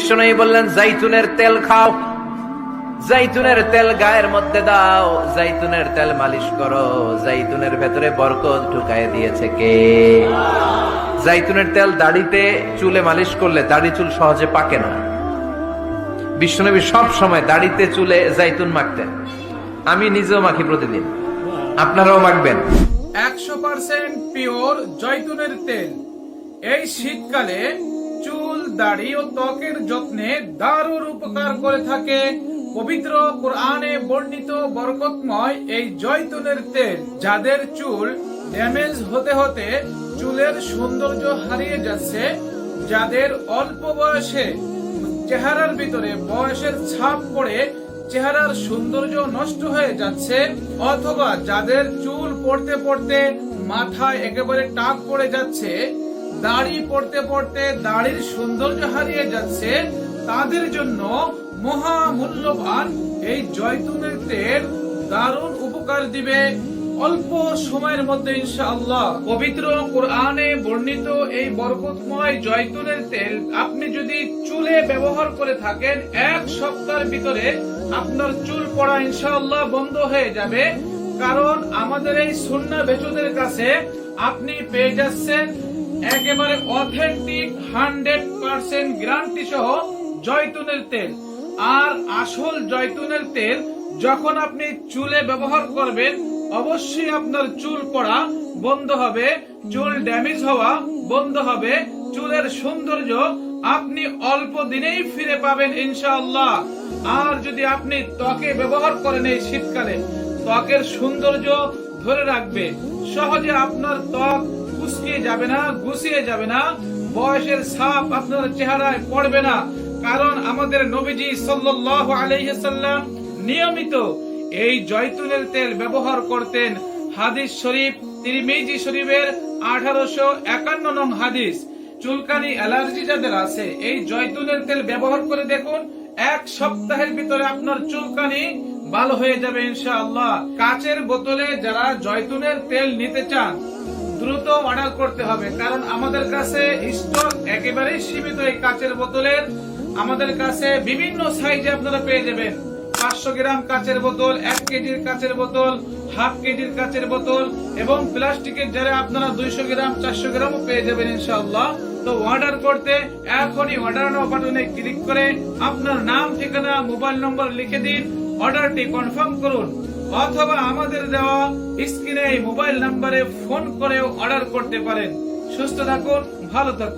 বিশ্বনবী বললেন জাইতুনের তেল খাও, জাইতুনের তেল গায়ের মধ্যে দাও, জাইতুনের তেল মালিশ করো, জাইতুনের ভেতরে বরকত ঢুকায় দিয়েছে কে? জাইতুনের তেল দাড়িতে চুলে মালিশ করলে দাড়ি চুল সহজে পাকে না। বিশ্বনবী সব সময় দাড়িতে চুলে জাইতুন মাখতেন। আমি নিজেও মাখি প্রতিদিন, আপনারাও মাখবেন। 100% পিওর জয়তুনের তেল এই শীতকালে চুল, দাড়ি ও ত্বকের যত্নে দারুণ উপকার করে থাকে। পবিত্র কোরআনে বর্ণিত বরকতময় এই জয়তুনের তেল, যাদের চুল ড্যামেজ হতে হতে চুলের সৌন্দর্য হারিয়ে যাচ্ছে, যাদের অল্প বয়সে চেহারার ভিতরে বয়সের ছাপ পড়ে চেহারার সৌন্দর্য নষ্ট হয়ে যাচ্ছে, অথবা যাদের চুল পড়তে পড়তে মাথায় একেবারে টাক পড়ে যাচ্ছে, দাড়ি পড়তে পড়তে দাড়ির সৌন্দর্য হারিয়ে যাচ্ছে, তাদের জন্য মহা মূল্যবান এই জয়তুনের তেল দারুণ উপকার দিবে অল্প সময়ের মধ্যে ইনশাআল্লাহ। পবিত্র কোরআনে বর্ণিত এই বরকতময় জয়তুনের তেল আপনি যদি চুলে ব্যবহার করে থাকেন, 1 সপ্তাহের ভিতরে আপনার চুল পড়া ইনশাআল্লাহ বন্ধ হয়ে যাবে। কারণ আমাদের এই সুন্নাহ বেচুদের কাছে আপনি পেয়ে যাচ্ছেন একেবারে অথেন্টিক 100% গ্যারান্টি সহ জয়তুনের তেল। আর আসল জয়তুনের তেল যখন আপনি চুলে ব্যবহার করবেন, অবশ্যই আপনার চুল পড়া বন্ধ হবে, চুল ড্যামেজ হওয়া বন্ধ হবে, চুলের সৌন্দর্য আপনি অল্প দিনেই ফিরে পাবেন ইনশাআল্লাহ। আর যদি আপনি ত্বকে ব্যবহার করেন এই শীতকালে, ত্বকের সৌন্দর্য ধরে রাখবে, সহজে আপনার ত্বক কুঁচকে যাবে না, গুছিয়ে যাবে না, বয়সের ছাপ আপনার চেহারায় পড়বে না। কারণ আমাদের নবীজি সাল্লাল্লাহু আলাইহি ওয়াসাল্লাম নিয়মিত এই জয়তুনের তেল ব্যবহার করতেন। হাদিস শরীফ তিরমিজি শরীফের 1851 নং হাদিস। চুলকানি অ্যালার্জি যাদের আছে, এই জয়তুনের তেল ব্যবহার করে দেখুন, 1 সপ্তাহের ভিতরে আপনার চুলকানি ভালো হয়ে যাবে ইনশাআল্লাহ। কাচের বোতলে যারা জয়তুনের তেল নিতে চান, দ্রুত অর্ডার করতে হবে, কারণ আমাদের কাছে স্টক একেবারেই সীমিত। এই কাচের বোতলের আমাদের কাছে বিভিন্ন সাইজে আপনারা পেয়ে যাবেন। 500 গ্রাম কাচের বোতল, 1 কেজির কাচের বোতল, হাফ কেজির কাচের বোতল এবং প্লাস্টিকের জারে আপনারা 200 গ্রাম 400 গ্রামও পেয়ে যাবেন ইনশাআল্লাহ। তো অর্ডার করতে এখনই অর্ডার নাও বাটনে ক্লিক করে আপনার নাম, ঠিকানা, মোবাইল নম্বর লিখে দিন, অর্ডারটি কনফার্ম করুন, অথবা আমাদের দেওয়া স্ক্রিনে এই মোবাইল নম্বরে ফোন করেও অর্ডার করতে পারেন। সুস্থ থাকুন, ভালো থাকুন।